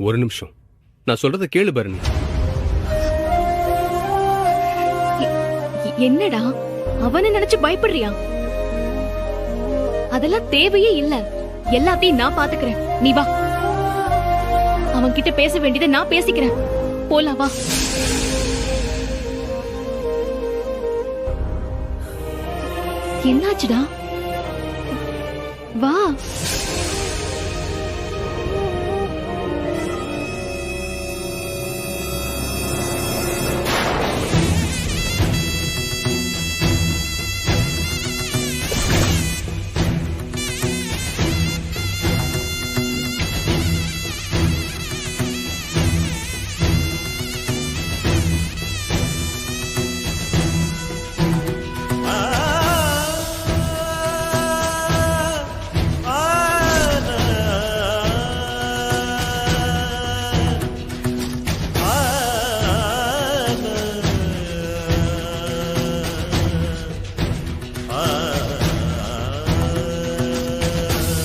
ஒரு நிமிஷம், நான் சொல்றத கேளு பரணி. என்னடா அவனை நினைச்சு பயப்படுறியா? அதெல்லாம் தேவையே இல்ல. எல்லாத்தையும் நான் பாத்துக்கிறேன், நீ வா. அவன் கிட்ட பேச வேண்டியதை நான் பேசிக்கிறேன். போலாம் வா. என்னாச்சுடா? வா.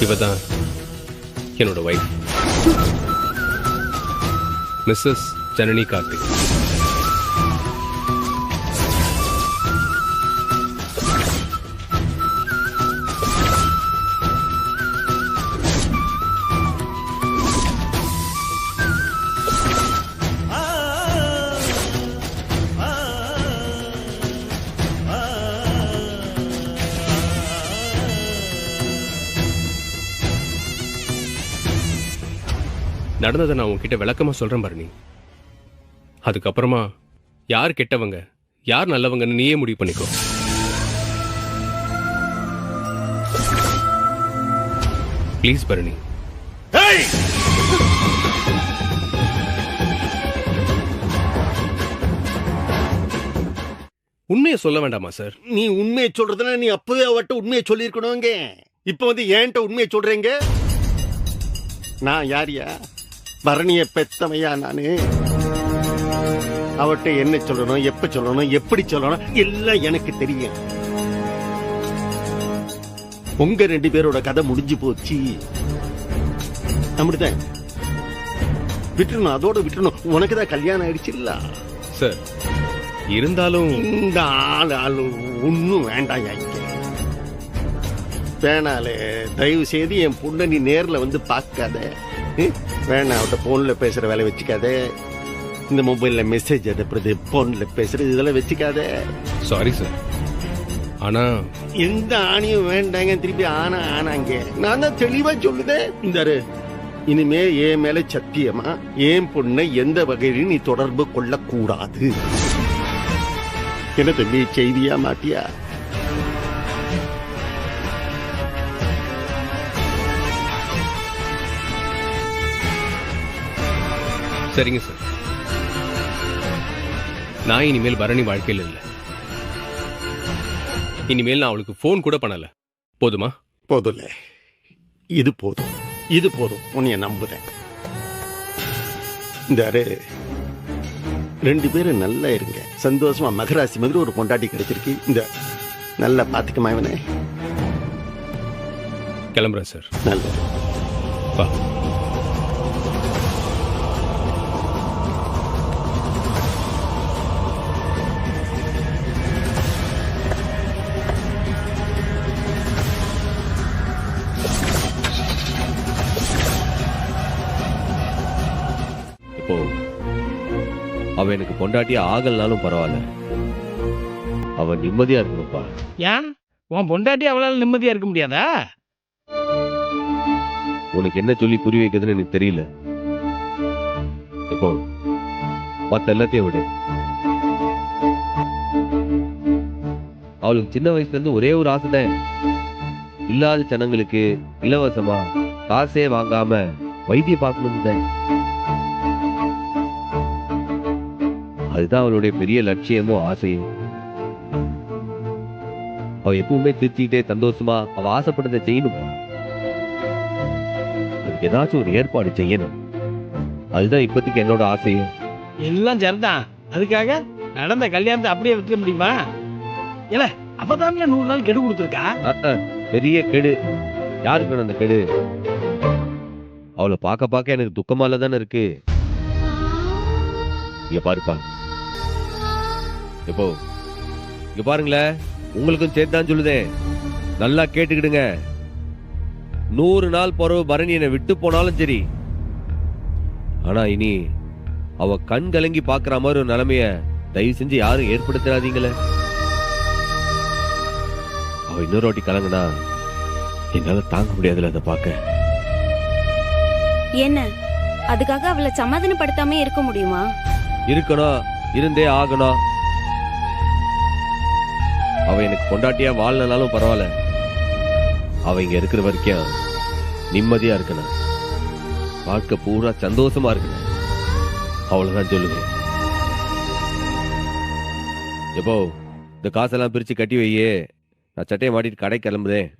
இவதான் என்னோட வைஃப், மிஸ்ஸஸ் ஜனனி கார்த்திக். நடந்ததை நான் உன்கிட்ட விளக்கமா சொல்றேன் பரணி. அதுக்கப்புறமா யார் கெட்டவங்க யார் நல்லவங்கன்னு நீயே முடிவு பண்ணிக்கோ. ப்ளீஸ் பரணி. உண்மையை சொல்ல வேண்டாமா சார்? நீ உண்மையை சொல்றதுன்னா நீ அப்பவே அவட்ட உண்மையை சொல்லியிருக்கணுங்க. இப்ப வந்து ஏன்ட்ட உண்மையை சொல்றீங்க? நான் யாரியா? பரணிய பெத்தமையா நானு? அவட்ட என்ன சொல்லணும், எப்ப சொல்லணும், எப்படி சொல்லணும் எல்லாம் எனக்கு தெரியும். உங்க 2 பேரோட கதை முடிஞ்சு போச்சு. அப்படிதான் விட்டுணும், அதோட விட்டுணும். உனக்குதான் கல்யாணம் ஆயிடுச்சு இல்ல சார்? இருந்தாலும் இந்த ஆளு ஒன்னும் வேண்டாம். வேணாலே, தயவு செய்து என் பொண்ணை நீ நேர்ல வந்து பார்க்காத. வேணாம், அவட்ட போன்ல பேசுற வேலை வச்சுக்காத. இந்த மொபைல்ல மெசேஜ் அனுப்புறது, போன்ல பேசுறது இதெல்லாம் வச்சுக்காத. Sorry sir. ஆனா எந்த ஆணியும் வேண்டாங்க. திருப்பி ஆனாங்க. நான் தான் தெளிவா சொல்லுதேன். இந்த இனிமே என் மேல சத்தியமா என் பொண்ணை எந்த வகையிலும் நீ தொடர்பு கொள்ளக்கூடாது. என்ன தம்பி, செய்தியா மாட்டியா? சரிங்க சார். நான் இனிமேல் பரணி வாழ்க்கையில் இல்லை. இனிமேல் நான் அவளுக்கு போன் கூட பண்ணல. போதுமா? போதும்ல, இது போதும், இது போதும். உன்னைய நம்புறேன். இந்த 2 பேரும் நல்லா இருங்க, சந்தோஷமா. மகராசி மாதிரி ஒரு பொண்டாட்டி கிடைச்சிருக்கு. இந்த நல்லா பாத்துக்கமா இவனே. கிளம்புறேன் சார். நல்ல வா. இப்போ அவ எனக்கு பொண்டாட்டி ஆகலனாலும் பரவாயில்ல, அவ நிம்மதியா இருக்கணும்ப்பா. ஏன் உன் பொண்டாட்டி அவளால நிம்மதியா இருக்க முடியாதா? உனக்கு என்ன சொல்லி புரிய வைக்கிறதுன்னு எனக்கு தெரியல. இப்போ மத்த எல்லாத்தையும் விடு. அவளுக்கு சின்ன வயசுல இருந்து ஒரே ஒரு ஆசைதான், இல்லாத ஜனங்களுக்கு இலவசமா காசே வாங்காம வைத்தியம் பார்க்கணும் தான். அதுதான் அவளுடைய பெரிய லட்சியமும் ஆசையும். அவ எப்பவுமே திருத்திக்கிட்டே சந்தோஷமா அவ ஆசைப்பட்டதை செய்யணும். அதுக்கு ஏதாச்சும் ஒரு ஏற்பாடு செய்யணும். அதுதான் இப்போதைக்கு என்னோட ஆசையும். எல்லாம் சரிதான். அதுக்காக நடந்த கல்யாணத்தை அப்படியே விட்டுற முடியுமா? இல்ல அப்பதான் 100 நாள் கெடு கொடுத்துருக்கா. பெரிய கெடு. யாருக்கு அந்த கெடு? அவளை பார்க்க பார்க்க எனக்கு துக்கமால தானே இருக்கு. இங்க பாருப்பா, எப்போ இங்க பாருங்களேன், உங்களுக்கும் சேர்த்தான் சொல்லுதேன், நல்லா கேட்டுக்கிடுங்க. 100 நாள் பிறகு பரணி என்னை விட்டு போனாலும் சரி, ஆனா இனி அவ கண் கலங்கி பாக்குற மாதிரி ஒரு நிலைமைய தயவு செஞ்சு யாரும் ஏற்படுத்தாதீங்களே. அவ இன்னொரு வாட்டி கலங்குனா என்னால தாங்க முடியாதுல அதை பார்க்க. என்ன அதுக்காக அவளை சமாதானப்படுத்தாம இருக்க முடியுமா? இருக்கணும், இருந்தே ஆகணும். அவ எனக்கு கொண்டாட்டியா வாழ்னாலும் பரவாயில்ல, அவ இங்க இருக்கிற வரைக்கும் நிம்மதியா இருக்கணும், வாழ்க்கை பூரா சந்தோஷமா இருக்கணும், அவ்வளவுதான் சொல்லுவேன். எப்போ இந்த காசெல்லாம் பிரிச்சு கட்டி வையே, நான் சட்டையை மாட்டிட்டு கடை கிளம்புதேன்.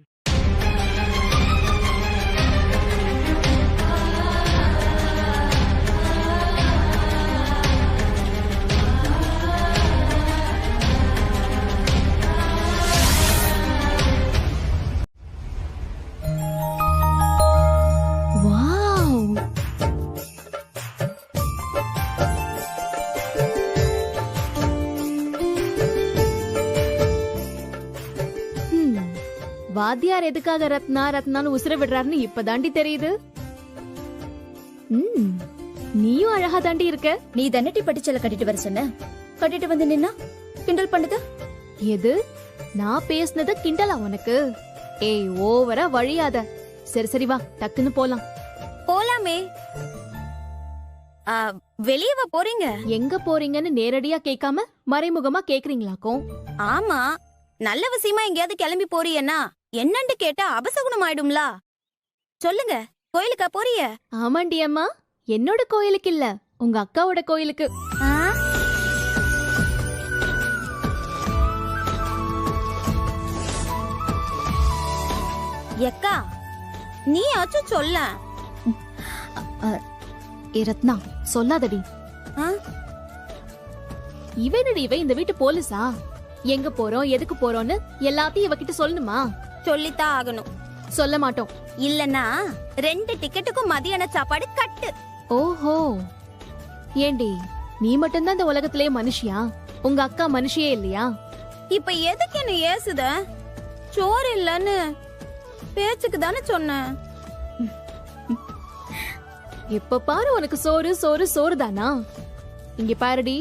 வாத்தியார் எதுக்காக ரத்னா ரத்னான்னு உசுர விடுறாருன்னு இப்பதாண்டி தெரியுது. நீயும் அழகா தாண்டி இருக்க. நீ தன்னட்டி பட்டிச்சல கட்டிட்டு வர சொன்ன, கட்டிட்டு வந்து நின்னா கிண்டல் பண்ணுது. எது நான் பேசுனத கிண்டலா உனக்கு? ஏய் ஓவரா வழியாத. சரி சரி வா டக்குன்னு போலாம். போலாமே. வெளியே போறீங்க? எங்க போறீங்கன்னு நேரடியா கேட்காம மறைமுகமா கேக்குறீங்களாக்கும்? ஆமா, நல்ல விஷயமா எங்கேயாவது கிளம்பி போறியன்னா என்னன்னு கேட்டா அபசகுணம் ஆயிடும்ல. சொல்லுங்க, கோயிலுக்கா போறிய? ஆமாண்டி அம்மா, என்னோட கோயிலுக்கு இல்ல, உங்க அக்காவோட கோயிலுக்கு. எக்கா நீ ஆச்சும் சொல்ல. ரத்னா சொல்லாதடி. இவனடி இவ இந்த வீட்டு போலீஸா? எங்க போறோம் எதுக்கு போறோம்னு எல்லாத்தையும் இவகிட்ட சொல்லணுமா? சொல்லித்தான் ஆகணும். சொல்ல மாட்டோம். இல்லனா 2 டிக்கெட்டுக்கும் மதியான சாப்பாடு கட்டு. ஓஹோ, ஏண்டி நீ மட்டும்தான் இந்த உலகத்திலே மனுஷியா? உங்க அக்கா மனுஷியே இல்லையா? இப்ப எதுக்கு என்ன ஏசுத? சோறு இல்லன்னு பேச்சுக்கு தானே சொன்னேன். இப்ப பாரு உனக்கு சோறு சோறு சோறு தானா? இங்க பாருடி,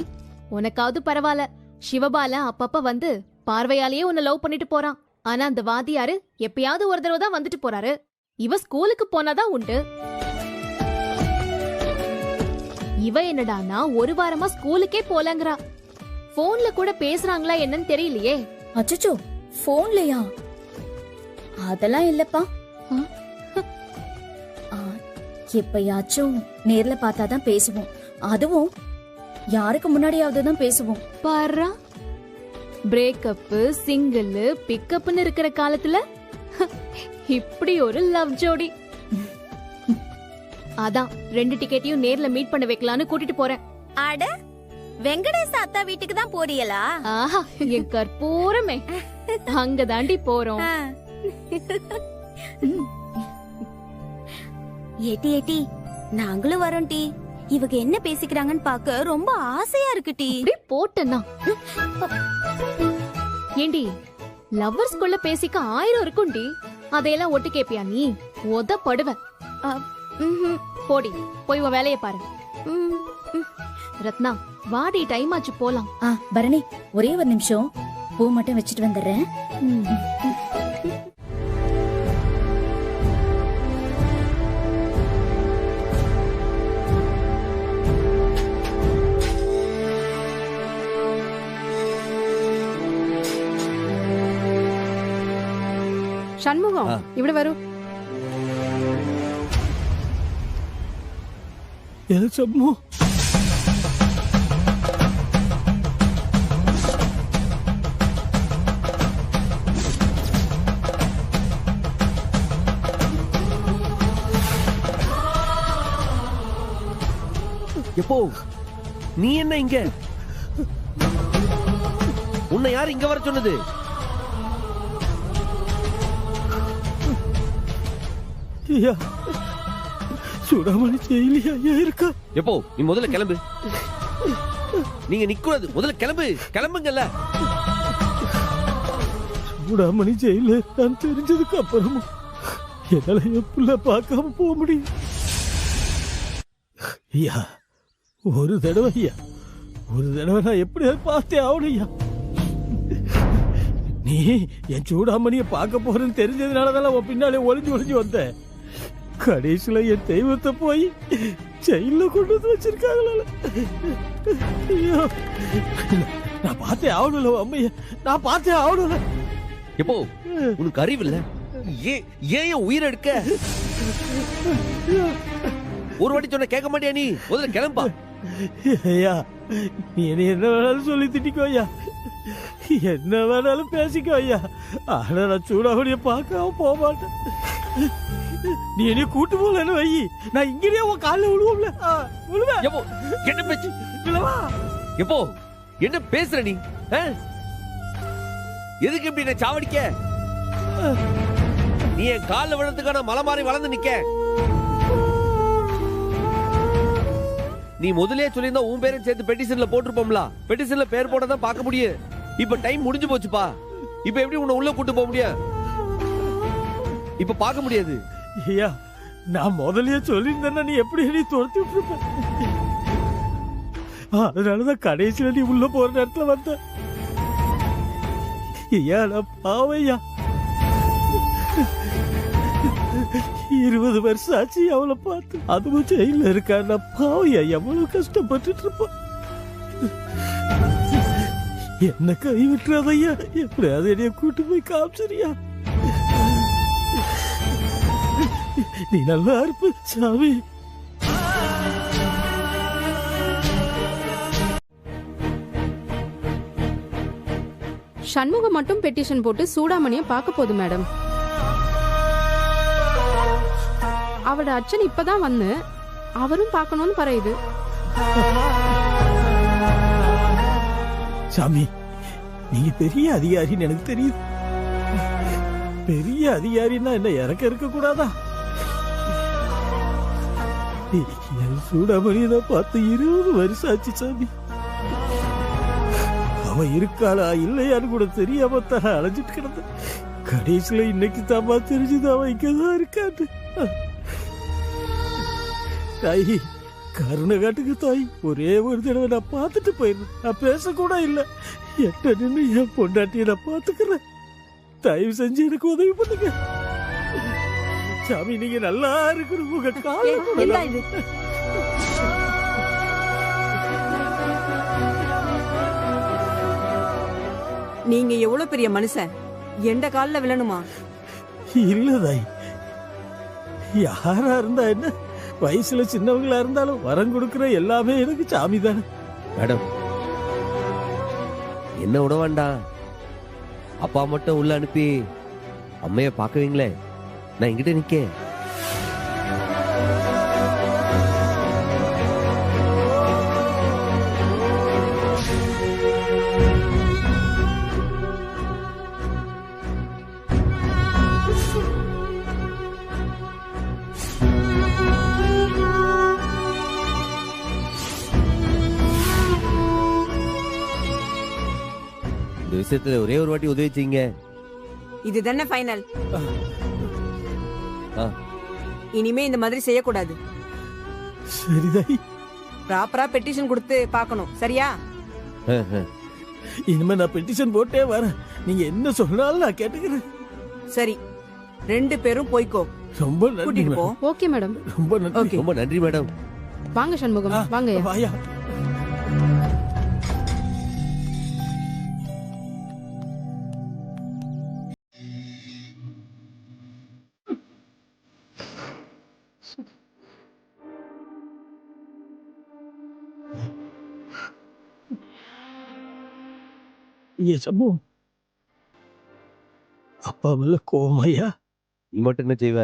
உனக்காவது பரவாயில்ல, சிவபால அப்பப்ப வந்து பார்வையாலேயே உன்னை லவ் பண்ணிட்டு போறான். ஆனா அந்த வாதியாரு எப்பயாவது ஒரு தடவை தான் வந்துட்டு போறாரு. இவ ஸ்கூலுக்கு போனாதான் உண்டு. இவ என்னடானா ஒரு வாரமா ஸ்கூலுக்கே போலங்கறா. போன்ல கூட பேசுறாங்களா என்னன்னு தெரியலையே. அச்சச்சோ, போன்லயா? அதெல்லாம் இல்லப்பா. எப்பயாச்சும் நேர்ல பார்த்தாதான் பேசுவோம், அதுவும் யாருக்கு முன்னாடியாவது தான் பேசுவோம். பாரா, பிரேக்கப் சிங்கிள் பிக்கப்னு இருக்கிற காலத்துல இப்படி ஒரு லவ் ஜோடி. அதான் 2 டிக்கெட்டையும் நேர்ல மீட் பண்ண வைக்கலான்னு கூட்டிட்டு போறேன். அட, வெங்கடேச அத்தா வீட்டுக்கு தான் போறியலா? ஆஹா, என் கற்பூரமே, அங்க தாண்டி போறோம். ஏட்டி ஏட்டி, நாங்களும் வரோம் டி. இவங்க என்ன பேசிக்கிறாங்கன்னு பாக்க ரொம்ப ஆசையா இருக்கு டி. இப்படி போட்டனா ஏண்டி, லவ்வர்ஸ்குள்ள பேசிக்க 1000 இருக்கும்டி. அதையெல்லாம் ஒட்டு கேப்பியா நீ? உதப்படுவ. போடி, போய் உன் வேலைய பாரு. ரத்னா வாடி, டைம் ஆச்சு போலாம். பரணி, ஒரே ஒரு நிமிஷம் பூ மட்டும் வச்சுட்டு வந்துடுறேன். ഷൺമുഖം ഇവിടെ വരൂ. எப்போ நீ என்ன இங்க? உன்னை யார் இங்க வர சொன்னது? சூடாமணி ஜெயிலியா ஐயா இருக்கா? எப்போ நீ முதல்ல கிளம்பு. நீங்க நிக்கூடாது, முதல்ல கிளம்பு. கிளம்புங்கல்ல. சூடாமணி ஜெயில நான் தெரிஞ்சதுக்கு அப்புறமும் என்னால எப்படில பார்க்காம போக முடியும்? ஐயா ஒரு தடவை ஐயா, ஒரு தடவை நான் எப்படியாவது பார்த்தே ஆகணும் ஐயா. நீ என் சூடாமணியை பார்க்க போறேன்னு தெரிஞ்சதுனாலதான் உன் பின்னாலே ஒளிஞ்சு வந்த. கடைசியில என் தெய்வத்தை போய் ஜெயில கொண்டு வந்து வச்சிருக்காங்களா? ஐயோ நான் பார்த்தே ஆகணும்ல அம்மையா, நான் பார்த்தே ஆகணும்ல. எப்போ உனக்கு அறிவு இல்ல? ஏன் உயிரை எடுக்க? ஒரு வாட்டி சொன்ன கேட்க மாட்டியா? நீ முதல்ல கிளம்பா. ஐயா நீ என்ன வேணாலும் சொல்லி திட்டிக்கோ ஐயா, என்ன வேணாலும் பேசிக்கோ ஐயா. ஆனா நான் சூடாவணிய பார்க்காம போக மாட்டேன். நீ என்னைய கூட்டு போல வை, நான் இங்கேயே உன் காலில் விழுவோம்ல. விழுவேன். எப்போ என்ன பேச்சு? விழுவா. எப்போ என்ன பேசுற நீ? எதுக்கு இப்படி என்ன சாவடிக்க? நீ என் காலில் விழுறதுக்கான மலை மாறி வளர்ந்து நிக்க. நீ முதலே சொல்லியிருந்தா உன் பேரை சேர்த்து பெட்டிஷன்ல போட்டிருப்போம்ல. பெட்டிஷன்ல பேர் போட்டதான் பார்க்க முடியும். இப்ப டைம் முடிஞ்சு போச்சுப்பா. இப்ப எப்படி உன்னை உள்ள கூட்டு போக முடியும்? இப்ப பார்க்க முடியாது. ஐயா நான் முதல்லயே சொல்லியிருந்தேன்னா நீ எப்படி நீ துரத்தி விட்டுருப்ப. அதனாலதான் கடைசியில நீ உள்ள போற நேரத்துல வந்த. ஐயா நான் பாவையா, 20 வருஷம் ஆச்சு அவளை பார்த்து. அதுவும் ஜெயில இருக்கா. நான் பாவையா எவ்வளவு கஷ்டப்பட்டுட்டு இருப்பான். என்ன கை விட்டுறாதையா, எப்படியாவது என்னைய கூட்டு போய் காமிச்சிரியா. நீ நல்லா இருப்ப சாமி. சண்முகம் மட்டும் பெட்டிஷன் போட்டு சூடாமணிய பார்க்க போகுது மேடம். அவட அச்சன் இப்பதான் வந்து அவரும் பார்க்கணும்னு பறையுது. சாமி நீங்க பெரிய அதிகாரின்னு எனக்கு தெரியுது. பெரிய அதிகாரின்னா என்ன இறக்க இருக்க கூடாதா? என் சூடாமணியை பார்த்து 20 வருஷம் ஆச்சு சாமி. அவ இருக்காளா இல்லையான்னு கூட தெரியாம தான் அலைஞ்சிட்டு கிடந்த. கடைசியில இன்னைக்கு தாமா தெரிஞ்சது அவ இங்கதான் இருக்காது. தாய் கருணை காட்டுக்கு தாய். ஒரே ஒரு தடவை நான் பார்த்துட்டு போயிருந்தேன். நான் பேசக்கூட இல்லை. எட்ட நின்று என் பொண்டாட்டியை நான் பார்த்துக்கிறேன். தயவு செஞ்சு எனக்கு உதவி பண்ணுங்க சாமி. நீங்க நல்லா இருக்கணும். உங்க காலம் நீங்க எவ்வளவு பெரிய மனுஷன், எந்த கால்ல விழணுமா? இல்ல தாய், யாரா இருந்தா என்ன, வயசுல சின்னவங்களா இருந்தாலும் வரம் கொடுக்கிற எல்லாமே எனக்கு சாமி தானே. மேடம் என்ன விட வேண்டாம். அப்பா மட்டும் உள்ள அனுப்பி அம்மைய பாக்குவீங்களே, நான் இங்கிட்ட நிக்க. இந்த விஷயத்துல ஒரே ஒரு வாட்டி உதவி செய்யுங்க. இது தானே ஃபைனல். ஆ. இனிமே இந்த மாதிரி செய்யக்கூடாது. சரிதாய். ப்ராப்பரா பெட்டிஷன் கொடுத்து பார்க்கணும், சரியா? இனிமே நான் பெட்டிஷன் போட்டே வரேன். நீங்க என்ன சொன்னாலும் நான் கேட்டுக்கிறேன். சரி, 2 பேரும் போய்க்கோ. ரொம்ப நன்றி கூட்டிட்டு போ. மேடம். Okay madam. ரொம்ப நன்றி. ஓகே. ரொம்ப நன்றி மேடம். வாங்க சண்முகம், வாங்க. வாயா. சம்பு அப்பா மேல கோமையா? நீ மட்டும் என்ன செய்வ?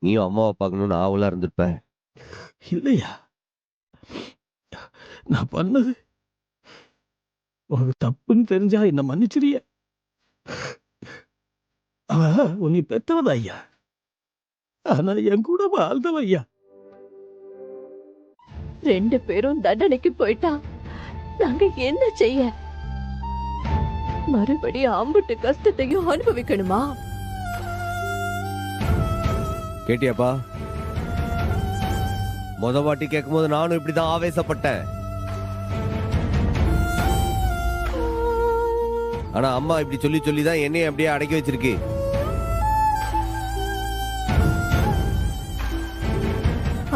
நீயும் அம்மாவை பார்க்கணும்னு ஆவலா இருந்திருப்ப. இல்லையா, நான் பண்ணது உனக்கு தப்புன்னு தெரிஞ்சா என்ன மன்னிச்சிரிய. அவ உன்னை பெற்றவதா ஐயா. ஆனா என் கூட வாழ்ந்தவன் ஐயா. 2 பேரும் தண்டனைக்கு போயிட்டா நாங்க என்ன செய்ய? மறுபடியும் அம்புட்டு கஷ்டத்தையும் அனுபவிக்கணுமா? கேட்டியாப்பா? முத வாட்டி கேட்கும்போது நானும் இப்படிதான் ஆவேசப்பட்டேன். ஆனா அம்மா இப்படி சொல்லி சொல்லி தான் என்னையும் அப்படியே அடக்கி வச்சிருக்கு.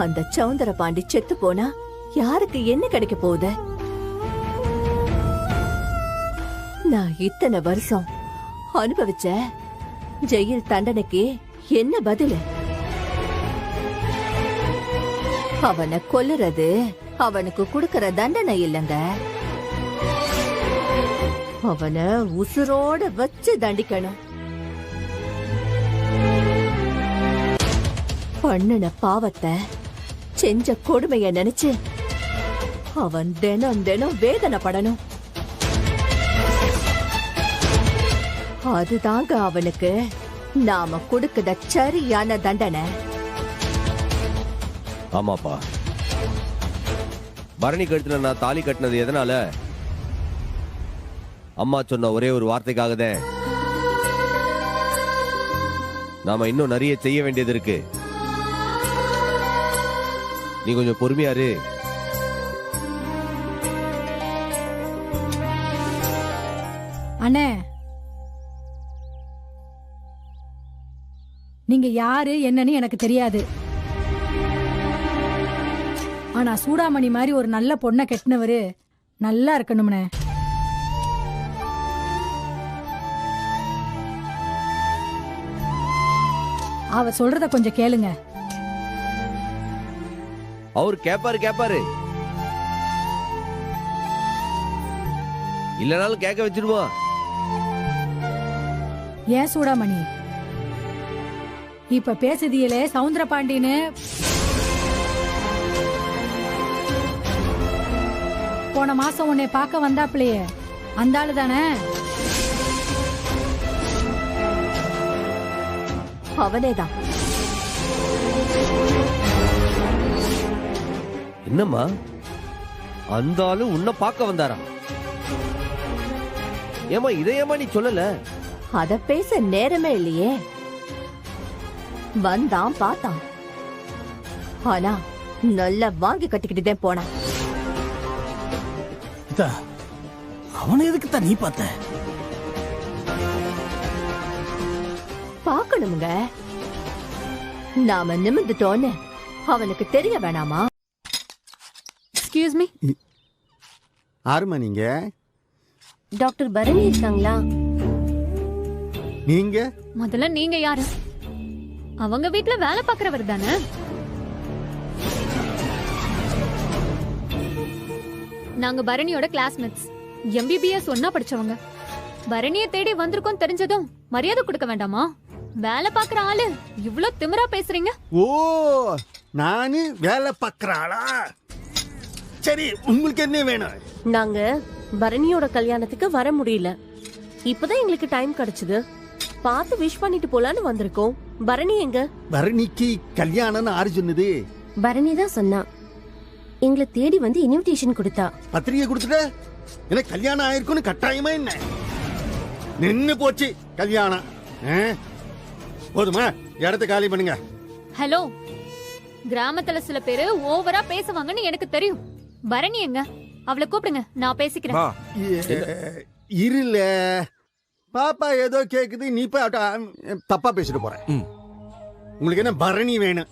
அந்த சௌந்தர பாண்டி செத்து போனா யாருக்கு என்ன கிடைக்க போகுது? நான் இத்தனை வருஷம் அனுபவிச்ச ஜெயில் தண்டனைக்கு என்ன பதில்? அவனை கொல்லுறது அவனுக்கு கொடுக்கற தண்டனை இல்லங்க, அவனை உசுரோட வச்சு தண்டிக்கணும். பண்ணுன பாவத்தை செஞ்ச கொடுமைய நினைச்சு அவன் தினம் தினம் வேதனைப்படணும். அதுதாங்க அவனுக்கு நாம கொடுக்கிற சரியான தண்டனை. ஆமாப்பா, பரணி கழுத்துல நான் தாலி கட்டினது எதனால? அம்மா சொன்ன ஒரே ஒரு வார்த்தைக்காக தான். நாம இன்னும் நிறைய செய்ய வேண்டியது இருக்கு. நீ கொஞ்சம் பொறுமையாரு. அண்ணே, நீங்க யாரு என்னன்னு எனக்கு தெரியாது. ஆனா சூடாமணி மாதிரி ஒரு நல்ல பொண்ணை கெட்டினவரு நல்லா இருக்கணும்னே. அவ சொல்றத கொஞ்சம் கேளுங்க. அவர் கேப்பாரு இல்லனாலும் கேட்க வச்சிருவோம். ஏன் சூடாமணி இப்ப பேசுதியலே சவுந்தர பாண்டின்னு போன மாசம் உன்னை பார்க்க வந்தாப்லையே அந்த ஆளு தானே? அவனேதான். என்னம்மா, அந்த ஆளு உன்னை பார்க்க வந்தாரா? ஏமா இதையம்மா நீ சொல்லல? அத பேச நேரமே இல்லையே. வந்தான் பார்த்தான், ஆனா நல்லா வாங்கி கட்டிக்கிட்டுதான் போனான். அவனை எதுக்கு தான் நீ பார்த்த? பார்க்கணுங்க. நாம நிமிர்ந்துட்டோன்னு அவனுக்கு தெரிய வேணாமா? Excuse me. ஆறுமா நீங்க? டாக்டர் பரணி இருக்காங்களா? நீங்க முதல்ல நீங்க யாரு? அவங்க வீட்ல வேலை பாக்குறவர் தானே? நாங்க பரணியோட கிளாஸ்மேட்ஸ், MBBS ஒன்னா படிச்சவங்க. பரணியை தேடி வந்திருக்கோம் தெரிஞ்சதும் மரியாதை கொடுக்க வேண்டாமா? வேலை பாக்குற ஆளு இவ்ளோ திமிரா பேசுறீங்க? ஓ, நானு வேலை பாக்குறாளா? சரி, உங்களுக்கு என்ன வேணும்? நாங்க பரணியோட கல்யாணத்துக்கு வர முடியல. இப்பதான் எங்களுக்கு டைம் கிடைச்சது. பார்த்து விஷ் பண்ணிட்டு போலான்னு வந்திருக்கோம். பரணி எங்க? பரணிக்கு கல்யாணம்னு ஆறு சொன்னது? பரணி தான் சொன்னா. எங்களை தேடி வந்து இன்விடேஷன் கொடுத்தா. பத்திரிகை கொடுத்துட்ட? எனக்கு கல்யாணம் ஆயிருக்குன்னு கட்டாயமா என்ன? நின்னு போச்சு கல்யாணம். போதுமா? இடத்த காலி பண்ணுங்க. ஹலோ, கிராமத்துல சில பேரு ஓவரா பேசுவாங்கன்னு எனக்கு தெரியும். பரணி எங்க? அவளை கூப்பிடுங்க, நான் பேசிக்கிறேன். இருல பாப்பா ஏதோ கேக்குது, நீ போய் தப்பா பேசிட்டு போற. உங்களுக்கு என்ன பரணி வேணும்?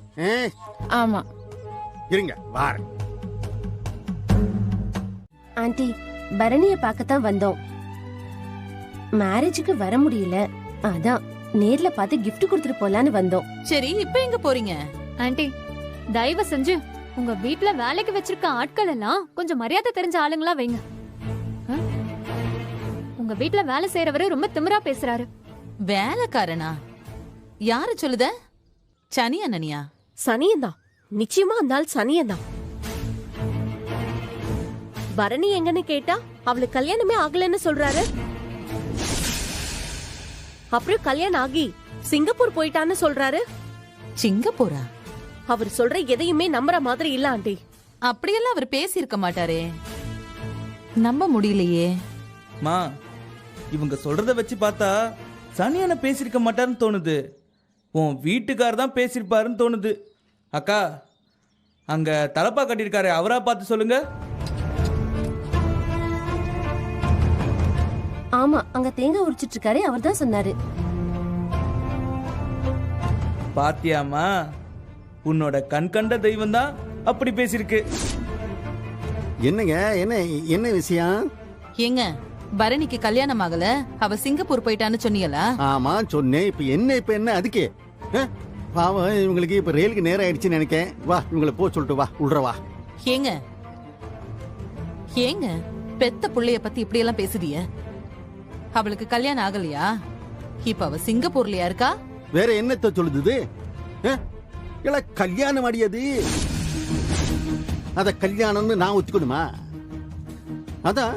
ஆமா, இருங்க வாரேன். ஆண்டி, பரணிய பார்க்கத்தான் வந்தோம். மேரேஜுக்கு வர முடியல, அதான் நேர்ல பார்த்து கிஃப்ட் கொடுத்துட்டு போலான்னு வந்தோம். சரி, இப்ப எங்க போறீங்க? ஆண்டி, தயவு செஞ்சு உங்க வீட்ல வேலைக்கு வச்சிருக்க ஆட்கள் எல்லாம் கொஞ்சம் மரியாதை தெரிஞ்ச ஆளுங்களா வைங்க. உங்க வீட்ல வேலை செய்யறவரு ரொம்ப திமிரா பேசுறாரு. வேலைக்காரனா? யாரு சொல்லுத? சனி அண்ணனியா? சனியன்தான், நிச்சயமா அந்த ஆள் சனியன்தான். பரணி எங்கன்னு கேட்டா அவளுக்கு கல்யாணமே ஆகலன்னு சொல்றாரு. அப்புறம் கல்யாணம் ஆகி சிங்கப்பூர் போயிட்டான்னு சொல்றாரு. சிங்கப்பூரா? அவர் சொல்ற எதையுமே நம்புற மாதிரி இல்ல ஆண்டி. அப்படியெல்லாம் அவர் பேசியிருக்க மாட்டாரே. நம்ப முடியலையே. மா, இவங்க சொல்றத வச்சு பார்த்தா சனியான பேசியிருக்க மாட்டாருன்னு தோணுது. உன் வீட்டுக்கார் தான் பேசியிருப்பாருன்னு தோணுது. அக்கா, அங்க தலப்பா கட்டியிருக்காரு, அவரா பார்த்து சொல்லுங்க. ஆமா, அங்க தேங்காய் உரிச்சிட்டு இருக்காரு, அவர் தான் சொன்னாரு. பாத்தியாமா, உன்னோட கண் கண்ட தெய்வம் தான் அப்படி பேசியிருக்கு. என்னங்க, என்ன என்ன விஷயம்? ஏங்க, பரணிக்கு கல்யாணம் ஆகல, அவ சிங்கப்பூர் போயிட்டான்னு சொன்னீங்களா? ஆமா சொன்னேன். இப்ப என்ன அதுக்கு? பாவம், இவங்களுக்கு இப்ப ரயிலுக்கு நேரம் ஆயிடுச்சுன்னு நினைக்கேன். வா, இவங்களை போ சொல்லிட்டு வா, உள்ற வா. ஏங்க ஏங்க பெத்த புள்ளைய பத்தி இப்படி எல்லாம் பேசுறிய? அவளுக்கு கல்யாணம் ஆகலையா? இப்ப அவ சிங்கப்பூர்லயா இருக்கா? வேற என்னத்த சொல்லுது? கல்யாணம் அடியது, அத கல்யாணம்னு நான் ஒத்துக்கணுமா? அதான்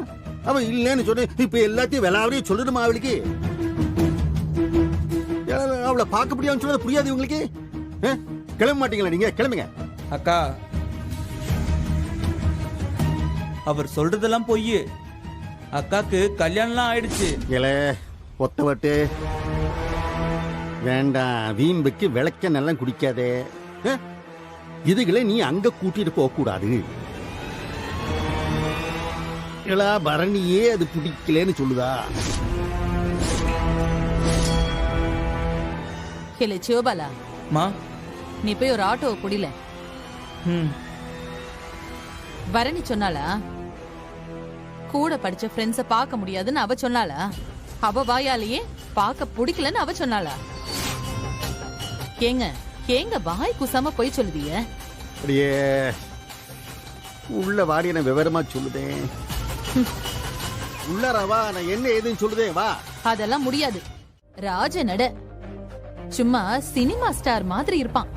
அவ இல்லன்னு சொன்ன. இப்ப எல்லாத்தையும் விளாவறியும் சொல்லணுமா அவளுக்கு? அவளை பார்க்க முடியாதுன்னு சொன்னது புரியாது உங்களுக்கு? கிளம்ப மாட்டீங்களா நீங்க? கிளம்புங்க. அக்கா, அவர் சொல்றதெல்லாம் பொய். அக்காக்கு கல்யாணம்லாம் ஆயிடுச்சு. ஒத்தவட்டு வேண்டாம், வீம்புக்கு விளக்க நல்லா குடிக்காதே. இதுகளை நீ அங்க கூட்டிட்டு போக கூடாது. பரணியே அது பிடிக்கலன்னு சொல்லுதா? ஹேலே சிவபாலா, மா, நீ போய் ஒரு ஆட்டோவை புடில. பரணி சொன்னாளா கூட படிச்ச ஃப்ரெண்ட்ஸ பார்க்க முடியாதுன்னு அவ சொன்னாளா? அவ வாயாலேயே பார்க்க பிடிக்கலன்னு அவ சொன்னாளா? ஏங்க ஏங்க வாய் குசாம போய் சொல்லுதிய? அப்படியே உள்ள வாடி, நான் விவரமா சொல்லுதேன். உள்ளாரவா, நான் என்ன ஏதுன்னு சொல்லுதேன் வா. அதெல்லாம் முடியாது. ராஜ நட சும்மா சினிமா ஸ்டார் மாதிரி இருப்பான்.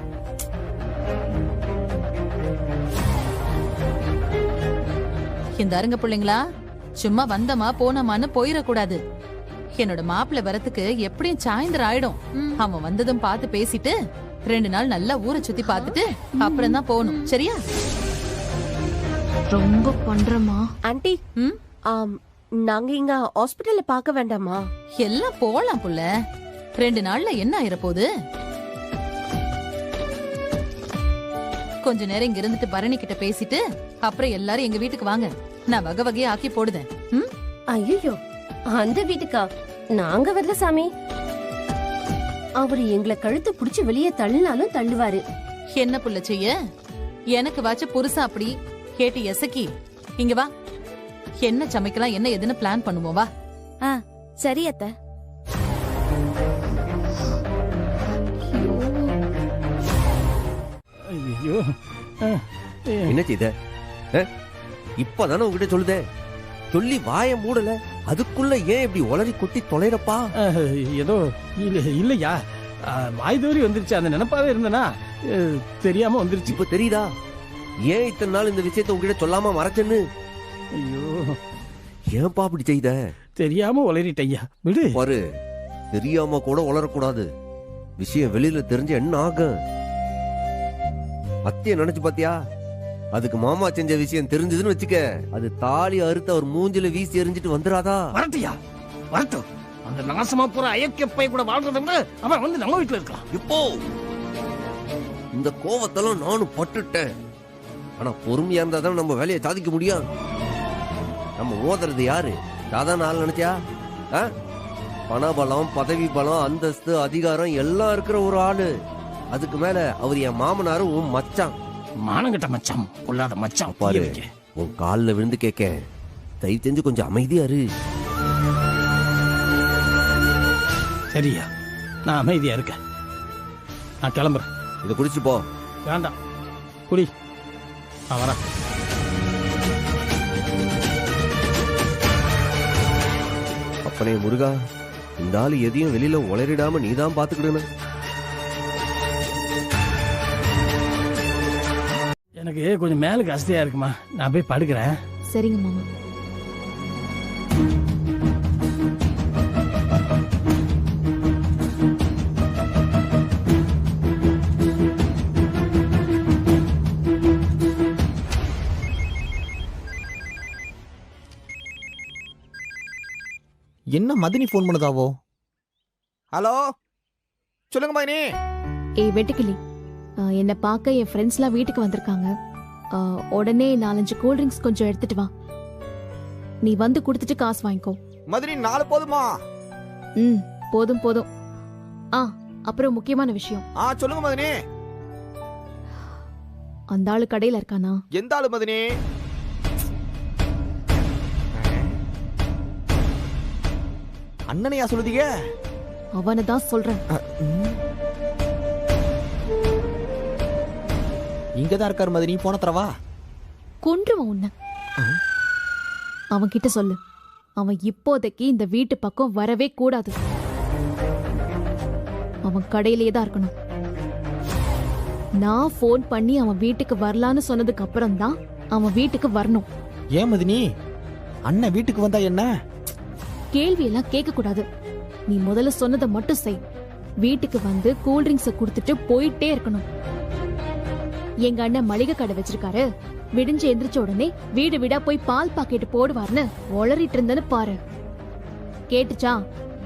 இந்த அருங்க பிள்ளைங்களா, சும்மா வந்தமா போனமான்னு போயிடக்கூடாது. என்னோட மாப்பிள்ளை வரத்துக்கு எப்படியும் சாயந்தரம் ஆயிடும். அவன் வந்ததும் பார்த்து பேசிட்டு 2 நாள் நல்லா ஊரை சுத்தி பார்த்துட்டு அப்புறம் தான் போகணும். சரியா? ரொம்ப பண்றமா ஆண்டி. நாங்க இங்க ஹாஸ்பிடல்ல பார்க்க வேண்டாமா? எல்லாம் போலாம் புள்ள. 2 நாள்ல என்ன ஆயிரப்போகுது? கொஞ்ச நேரம் இங்க இருந்துட்டு பரணி கிட்ட பேசிட்டு அப்புறம் எல்லாரும் எங்க வீட்டுக்கு வாங்க. நான் வகை வகையா ஆக்கி போடுதேன். ஐயோ, அந்த வீட்டுக்கா? நாங்க வரல சாமி. அவரு எங்களை கழுத்து புடிச்சு வெளியே தள்ளினாலும் தள்ளுவாரு. என்ன புள்ள செய்ய? எனக்கு வாச்ச புருஷா அப்படி கேட்டு எசக்கி இங்க வா. என்ன சமைக்கலாம், என்ன எதுன்னு பிளான் பண்ணுவோம். வா. சரி அத்த. ஐயோ, என்ன செய்த? இப்பதானே உங்ககிட்ட சொல்லுதே, சொல்லி வாய மூடல, அதுக்குள்ள ஏன் இப்படி உளறி கொட்டி தொலைறப்பா? ஏதோ இல்லையா, வாய் தோறி வந்துருச்சு. அந்த நினைப்பாவே இருந்தனா தெரியாம வந்துருச்சு. இப்ப தெரியுதா ஏன் இத்தனை நாள் இந்த விஷயத்த உங்ககிட்ட சொல்லாம மறைச்சேன்னு? ஐயோ, ஏன்பா அப்படி செய்த? தெரியாம உளறிட்டையா, விடு. பாரு, தெரியாம கூட உளரக்கூடாது. விஷயம் வெளியில தெரிஞ்ச என்ன ஆகும்? அத்தைய நினைச்சு பாத்தியா? அதுக்கு மாமா செஞ்ச விஷயம் தெரிஞ்சதுன்னு வச்சுக்க, அது தாலி அறுத்து அவர் மூஞ்சில வீசி எறிஞ்சிட்டு வந்துடாதா? வரட்டியா, வரட்டும். அந்த நாசமா போற அயக்கப்பை கூட வாழ்றதை விட அவன் வந்து நம்ம வீட்டுல இருக்கான். இப்போ இந்த கோவத்தெல்லாம் நானும் பட்டுட்டேன். ஆனா பொறுமையா இருந்தா தான் நம்ம வேலையை சாதிக்க முடியும். நம்ம ஓதுறது யாரு? சாதாரண ஆள் நினைச்சா? பணபலம், பதவி பலம், அந்தஸ்து, அதிகாரம் எல்லாம் இருக்கிற ஒரு ஆளு. அதுக்கு மேல அவர் என் மாமனாரும் உன் மச்சான். மானங்கிட்ட மச்சான், கொள்ளாத மச்சான். பாரு, உன் காலில் விழுந்து கேட்க, தயவு செஞ்சு கொஞ்சம் அமைதியா இரு. சரியா? நான் அமைதியா இருக்கேன். நான் கிளம்புறேன். இதை குடிச்சு போ. வேண்டாம், குடி. நான் வரேன். அப்பனே முருகா, இந்த ஆளு எதையும் வெளியில உளறிடாம நீதான் பாத்துக்கிடணும். எனக்கு கொஞ்சம் மேலுக்கு அசதியா இருக்குமா, நான் போய் படுக்கிறேன். சரிங்க மாமா. என்ன மதினி ஃபோன் பண்ணுதாவோ? ஹலோ, சொல்லுங்க மதினி. ஏய் வெட்டுக்கிளி, என்னை பார்க்க என் ஃப்ரெண்ட்ஸ்லாம் வீட்டுக்கு வந்திருக்காங்க. உடனே 4-5 கூல்ட்ரிங்க்ஸ் கொஞ்சம் எடுத்துட்டு வா. நீ வந்து கொடுத்துட்டு காசு வாங்கிக்கோ. மதினி 4 போதுமா? போதும் போதும். அப்புறம் முக்கியமான விஷயம். சொல்லுங்க மதினி. அந்த ஆளு கடையில இருக்கானா? எந்த ஆளு மதினி? அண்ணனையா சொல்லுதீங்க? அவனை தான் சொல்றேன். இங்கதான் இருக்காரு மதினி, போன தரவா? கொன்றுவன் உன்னை. அவன் கிட்ட சொல்லு, அவன் இப்போதைக்கு இந்த வீட்டு பக்கம் வரவே கூடாது. அவன் கடையிலேயே தான் இருக்கணும். நான் போன் பண்ணி அவன் வீட்டுக்கு வரலான்னு சொன்னதுக்கு அப்புறம் தான் அவன் வீட்டுக்கு வரணும். ஏன் மதினி, அண்ணன் வீட்டுக்கு வந்தா என்ன? கேள்வி எல்லாம் கேட்க கூடாது. நீ முதல்ல சொன்னதை மட்டும் செய். வீட்டுக்கு வந்து கூல்ட்ரிங்க்ஸ குடுத்துட்டு போயிட்டே இருக்கணும். எங்க அண்ணன் மளிகை கடை வச்சிருக்காரு. விடிஞ்சு எந்திரிச்ச உடனே வீடு வீடா போய் பால் பாக்கெட் போடுவார்னு ஒளறிட்டு இருந்தேன்னு பாரு. கேட்டுச்சா?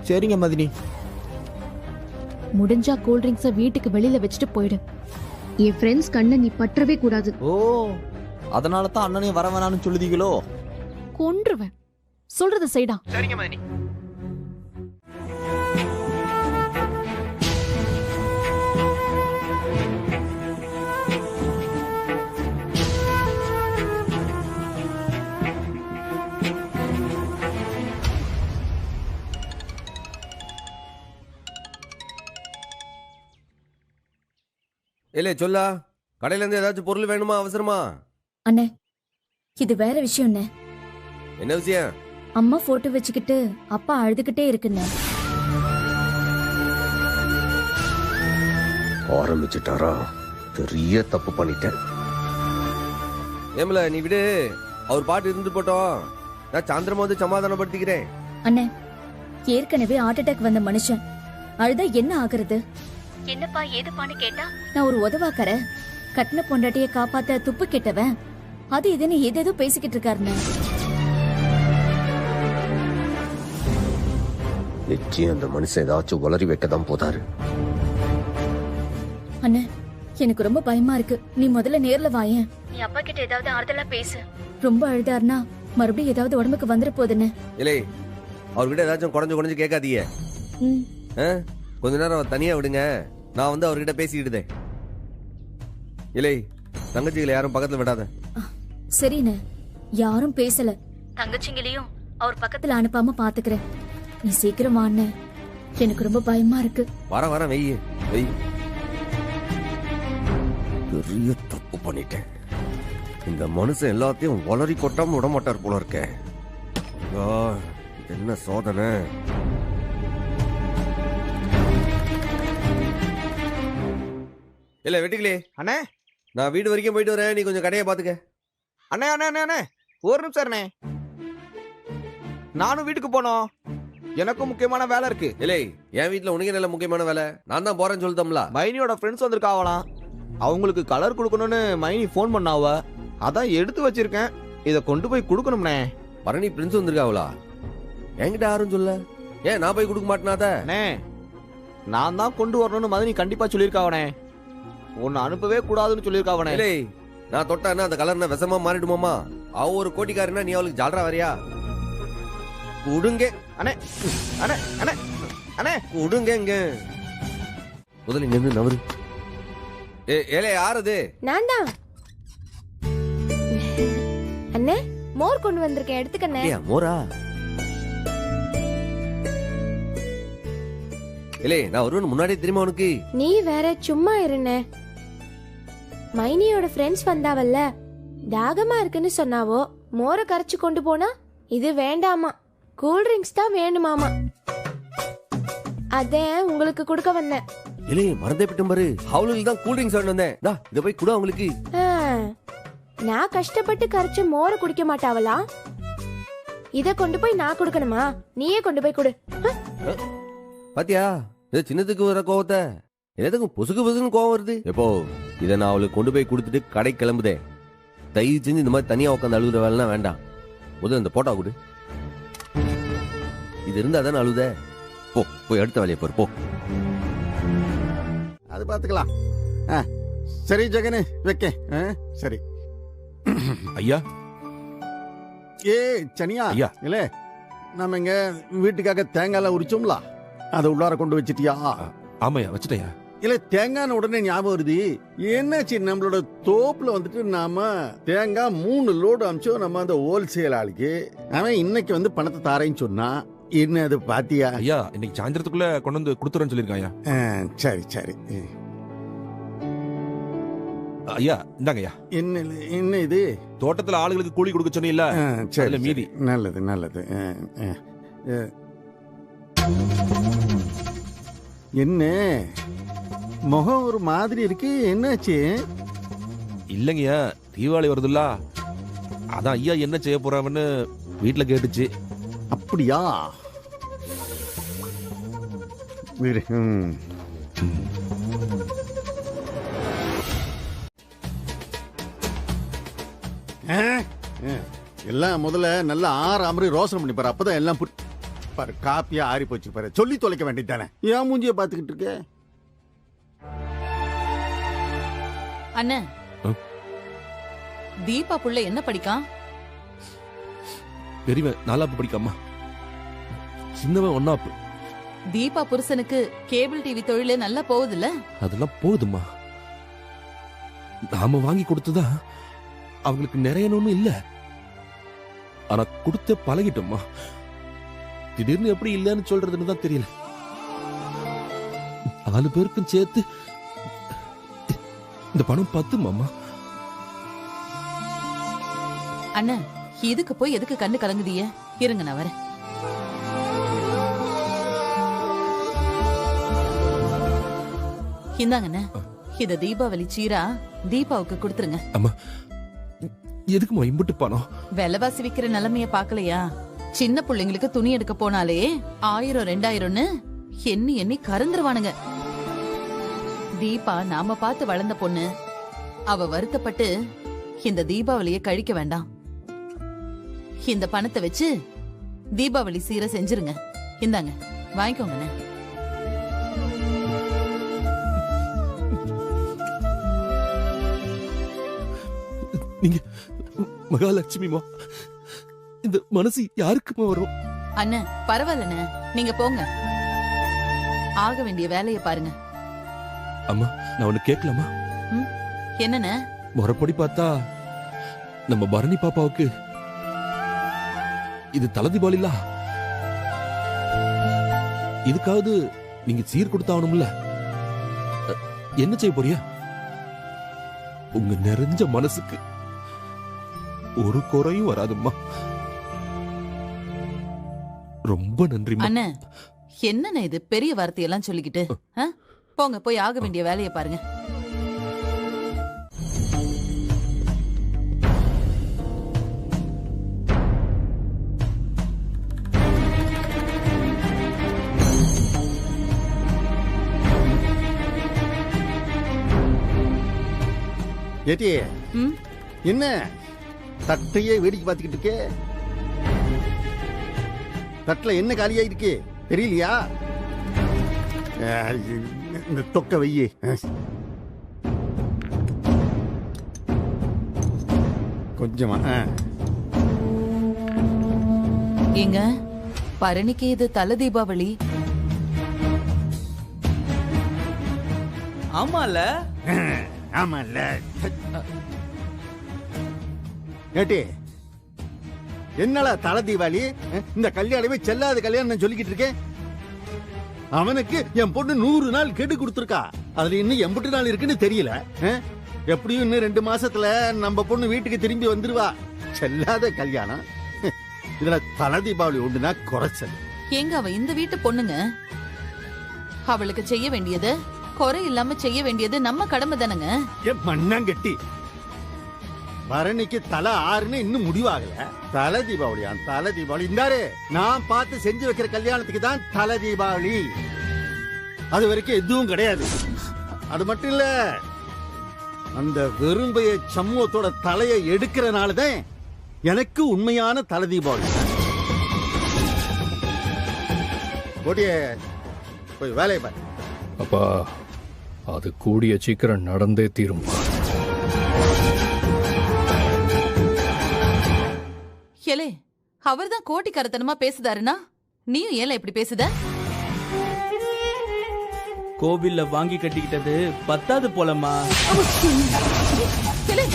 சரிங்க மதினி. முடிஞ்சா கூல்ட்ரிங்க்ஸ வீட்டுக்கு வெளியில வச்சுட்டு போயிடு. என் ஃப்ரெண்ட்ஸ் கண்ணை நீ பற்றவே கூடாது. ஓ, அதனால தான் அண்ணனையும் வர வேணாம்னு சொல்லுதீங்களோ? கொன்றுவேன். சொல்றத செய்டா. சரிங்க மதினி. இல்ல சொல்லா, கடையில இருந்து ஏதாச்சும் பொருள் வேணுமா அவசரமா? அண்ணே, இது வேற விஷயம் அண்ணே. என்ன விஷயம்? அம்மா போட்டோ வச்சுக்கிட்டு அப்பா அழுதுகிட்டே இருக்குண்ணே. ஆரம்பிச்சுட்டாரா? பெரிய தப்பு பண்ணிட்டேன். ஏமல நீ விடு, அவர் பாட்டு இருந்து போட்டோம். நான் சாயந்திரம் வந்து சமாதானப்படுத்திக்கிறேன். அண்ணே, ஏற்கனவே ஹார்ட் அட்டாக் வந்த மனுஷன் அழுதா என்ன ஆகுறது? என்னப்பா ஏதுப்பான்னு கேட்டா நான் ஒரு உதவாக்கற, கட்டின பொண்டாட்டிய காப்பாத்த துப்பு கெட்டவன், அது இதுன்னு ஏதேதோ பேசிக்கிட்டு இருக்காருண்ணே. நிச்சயம் அந்த மனுஷன் ஏதாச்சும் உளறி வைக்கதான் போதாரு. அண்ணே, எனக்கு ரொம்ப பயமா இருக்கு. நீ முதல்ல நேர்ல வாயேன். நீ அப்பா கிட்ட ஏதாவது ஆறுதலா பேசு. ரொம்ப அழுதாருனா மறுபடியும் ஏதாவது உடம்புக்கு வந்துட போகுதுன்னு. இல்லை, அவர்கிட்ட ஏதாச்சும் குறைஞ்சு கேட்காதீங்க. கொஞ்ச நேரம் தனியா விடுங்க, நான் வந்து அவர்கிட்ட பேசிக்கிட்டுதேன். இல்லை, தங்கச்சிகளை யாரும் பக்கத்துல விடாத. சரிண்ணே, யாரும் பேசல. தங்கச்சிங்களையும் அவர் பக்கத்துல அனுப்பாம பாத்துக்கிறேன். நீ சீக்கிரம் வாண்ணே, எனக்கு ரொம்ப பயமா இருக்கு. வர வெய். பெரிய தப்பு பண்ணிட்டேன். இந்த மனுஷன் எல்லாத்தையும் வளரி கொட்டாம விட மாட்டார் போல இருக்க. என்ன சோதனை! இல்ல வெட்டிக்கலே அண்ணே, நான் வீடு வரைக்கும் போயிட்டு வரேன். நீ கொஞ்சம் கடையை பாத்துக்க. அண்ணே அண்ணே அண்ணே அண்ணே, ஒரு நிமிஷம் அண்ணே. நானும் வீட்டுக்கு போனோம், எனக்கும் முக்கியமான வேலை இருக்கு. இல்லை, என் வீட்டுல உனக்கு நல்ல முக்கியமான வேலை. நான் தான் போறேன்னு சொல்லிட்டோம்ல. மைனியோட ஃப்ரெண்ட்ஸ் வந்திருக்காவலாம். அவங்களுக்கு கலர் கொடுக்கணும்னு மைனி ஃபோன் பண்ணாவ. அதான் எடுத்து வச்சிருக்கேன், இதை கொண்டு போய் கொடுக்கணும்னே. பரணி பிரின்ஸ் வந்திருக்காவளா? என்கிட்ட யாரும் சொல்ல. ஏன் நான் போய் கொடுக்க மாட்டேனாத? நான் தான் கொண்டு வரணும்னு மதினி கண்டிப்பா சொல்லியிருக்காவனே. உன்னை அனுப்பவே கூடாதுன்னு சொல்லியிருக்காவனே. இல்லை, நான் தொட்டானா அந்த கலர்னா விஷமா மாறிடுமாமா? அவ ஒரு கோட்டிக்காரனா, நீ அவளுக்கு ஜாலரா வரியா? குடுங்க அண்ணே அண்ணே அண்ணே அண்ணே, குடுங்க. இங்க முதல்ல இங்க இருந்து நவரு. ஏலே, யாரது? நான் தான் அண்ணே. மோர் கொண்டு வந்திருக்கேன், எடுத்துக்கண்ணே. மோரா? இல்லை, நான் வருவேன் முன்னாடியே தெரியுமா உனக்கு? நீ வேற சும்மா இருண்ணே. மைனியோட ஃப்ரெண்ட்ஸ் வந்தாவல்ல, தாகமா இருக்குன்னு சொன்னாவோ. மோரை கரைச்சு கொண்டு போனா இது வேண்டாமா, கூல்ட்ரிங்க்ஸ் தான் வேணுமாமா. அதே உங்களுக்கு கொடுக்க வந்தேன். இல்லை, மறந்தே போயிட்டேன் பாரு. அவளுக்கு தான் கூல்ட்ரிங்க்ஸ் வேணும் வந்தேன். இதை போய் கொடு அவங்களுக்கு. நான் கஷ்டப்பட்டு கரைச்ச மோரை குடிக்க மாட்டாவளா? இத கொண்டு போய் நான் கொடுக்கணுமா? நீயே கொண்டு போய் கொடு. பாத்தியா, இது சின்னதுக்கு வர கோவத்தை எதுக்கும் பொசுக்கு கோவம் வருது. எப்போ இதை நான் அவளுக்கு கொண்டு போய் கொடுத்துட்டு கடை கிளம்புதே. தயவு செஞ்சு இந்த மாதிரி தனியா உட்காந்து அழுகுற வேலைலாம் வேண்டாம். முதல்ல இந்த போட்டோ கொடு. இது இருந்தா தானே அழுத. போ போய் அடுத்த வேலையை பாரு போ. அது பாத்துக்கலாம். சரி ஜெகனு வைக்க. சரி ஐயா. ஏ சனியா ஐயா. இல்ல நம்ம இங்க வீட்டுக்காக தேங்காய் உரிச்சோம்ல, அதை உள்ளார கொண்டு வச்சிட்டியா? ஆமாயா வச்சுட்டேயா. இல்ல தேங்காய் உடனே ஞாபகம் வருது. என்னாச்சு, நம்மளோட தோப்புல வந்துட்டு நாம தேங்காய் 3 லோடு அமிச்சோம் நம்ம அந்த ஹோல்சேல் ஆளுக்கு. அவன் இன்னைக்கு வந்து பணத்தை தாரேன்னு சொன்னா, என்ன அது பாத்தியா? ஐயா இன்னைக்கு சாயந்தரத்துக்குள்ள கொண்டு வந்து கொடுத்துறேன்னு சொல்லிருக்காயா. சரி சரி. ஐயா இந்தாங்கய்யா. என்ன இது? தோட்டத்துல ஆளுங்களுக்கு கூலி கொடுக்க சொன்னீல்ல, சரி மீதி. நல்லது நல்லது. என்ன முகம் ஒரு மாதிரி இருக்கு, என்னாச்சு? இல்லைங்கய்யா தீபாவளி வருதுல்ல, அதான் ஐயா என்ன செய்ய போறான்னு வீட்டுல கேட்டுச்சு. அப்படியா? எல்லாம் முதல்ல நல்லா ஆறாம ரோசனை பண்ணி பாரு, அப்பதான் எல்லாம் பாரு காப்பியா ஆறி போச்சு பாரு. சொல்லி தொலைக்க வேண்டியதானே, ஏன் மூஞ்சிய பாத்துக்கிட்டு இருக்க? அண்ணே தீபா புள்ள என்ன படிக்கான்? பெரியவன் 4ஆப்பு படிக்காமா, சின்னவன் 1ஆப்பு. தீபா புருஷனுக்கு கேபிள் டிவி தொழிலே நல்லா போகுதுல்ல? அதெல்லாம் போகுதுமா, நாம வாங்கி கொடுத்துதான் அவங்களுக்கு நிறையணும்னு இல்ல, ஆனா கொடுத்த பழகிட்டோம்மா. திடீர்னு எப்படி இல்லன்னு சொல்றதுன்னு தான் தெரியல. 4 பேருக்கும் சேர்த்து இந்த பணம் 10 மாமா. அண்ணன் இதுக்கு போய் எதுக்கு கண்ணு கலங்குதிய? இருங்க நான் வரேன். இந்தாங்கண்ணே, இத தீபாவளி சீரா தீபாவுக்கு கொடுத்துருங்க. அம்மா எதுக்குமா இம்புட்டு பணம்? விலைவாசி விக்கிற நிலைமைய பாக்கலையா? சின்ன பிள்ளைங்களுக்கு துணி எடுக்க போனாலே 1000 2000ன்னு எண்ணி எண்ணி கறந்துருவானுங்க. தீபா நாம பார்த்து வளர்ந்த பொண்ணு, அவ வருத்தப்பட்டு இந்த தீபாவளிய கழிக்க வேண்டாம். இந்த பணத்தை வச்சு தீபாவளி சீரை செஞ்சிருங்க. இந்தாங்க வாங்கிக்கோங்க. நீங்க மகாலட்சுமிமா, இந்த மனசு யாருக்குமா வரும்? அண்ணன் பரவாயில்லண்ணே, நீங்க போங்க, ஆக வேண்டிய வேலையை பாருங்க. அம்மா நான் ஒண்ணு கேட்கலாமா? என்னண்ணே? முறைப்படி பார்த்தா நம்ம பரணி பாப்பாவுக்கு இது தல தீபாவளில, இதுக்காவது நீங்க சீர் கொடுத்தாகணும்ல. என்ன செய்ய போறியா? உங்க நிறைஞ்ச மனசுக்கு ஒரு குறையும் வராதும்மா. ரொம்ப நன்றி அண்ணே. என்னண்ணே இது பெரிய வார்த்தையெல்லாம் சொல்லிக்கிட்டு? போங்க போய் ஆக வேண்டிய வேலையை பாருங்க. ஏட்டி என்ன தட்டையே வேடிக்கை பார்த்துக்கிட்டு இருக்கே? தட்டுல என்ன காலியா இருக்கு தெரியலையா? இந்த தொக்க வையே. கொஞ்சமா ஏங்க, பரணிக்கு இது தல தீபாவளி. ஆமால ஆமால. ஏட்டி என்னடா தல தீபாவளி? இந்த கல்யாணமே செல்லாத கல்யாணம் சொல்லிக்கிட்டு இருக்கேன். அவனுக்கு என் பொண்ணு 100 நாள் கேட்டு கொடுத்துருக்கா. அதுல இன்னும் 80 நாள் இருக்குன்னு தெரியல. எப்படியும் இன்னும் 2 மாசத்துல நம்ம பொண்ணு வீட்டுக்கு திரும்பி வந்துருவா. செல்லாத கல்யாணம். இதுல தல தீபாவளி ஒண்ணுனா குறைச்சல். எங்க அவ இந்த வீட்டு பொண்ணுங்க, அவளுக்கு செய்ய வேண்டியது குறை இல்லாம செய்ய வேண்டியது நம்ம கடமை தானங்க. மண்ணாங்கட்டி, பரணிக்கு தலை 6ன்னு இன்னும் முடிவாகல. தல தீபாவளியா? தல தீபாவளி இந்தாரு, நான் பார்த்து செஞ்சு வைக்கிற கல்யாணத்துக்கு தான் தல தீபாவளி. அது வரைக்கும் எதுவும் கிடையாது. அது மட்டும் இல்ல, அந்த வெறும்பைய சமூகத்தோட தலையை எடுக்கிறனாலதான் எனக்கு உண்மையான தல தீபாவளி. கோட்டியே போய் வேலையை பாரு. அப்பா அது கூடிய சீக்கிரம் நடந்தே தீரும். ஏலே அவர்தான் கோட்டிக்காரத்தனமா பேசுதாருன்னா நீயும் ஏல இப்படி பேசுத? கோவில்ல வாங்கி கட்டிக்கிட்டது பத்தாது போலம்மா. ஏலே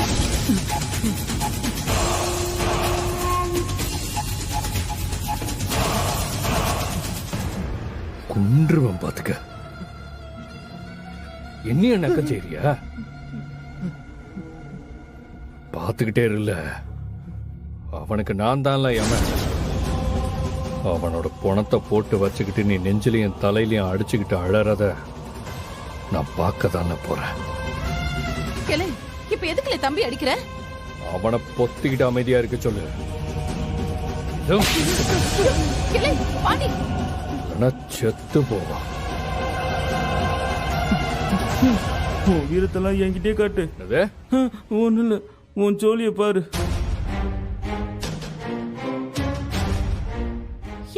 குன்றுவன் பாத்துக்க. என்னைய நக்கம் செய்றியா? பாத்துக்கிட்டே இருல. அவனுக்கு நான் தான்ல யமன். அவனோட பணத்தை போட்டு வச்சுக்கிட்டு நீ நெஞ்சிலையும் தலையிலையும் அடிச்சுக்கிட்டு அழறத நான் பார்க்க தானே போறேன். ஏலே இப்ப எதுக்குல தம்பி அடிக்கிற? அவனை பொத்திக்கிட்டு அமைதியா இருக்க சொல்லு. ஏலே பாண்டி செத்து போவான். உன் வீரத்தெல்லாம் என்கிட்டே காட்டு. ஒண்ணு இல்ல, உன் ஜோலிய பாரு.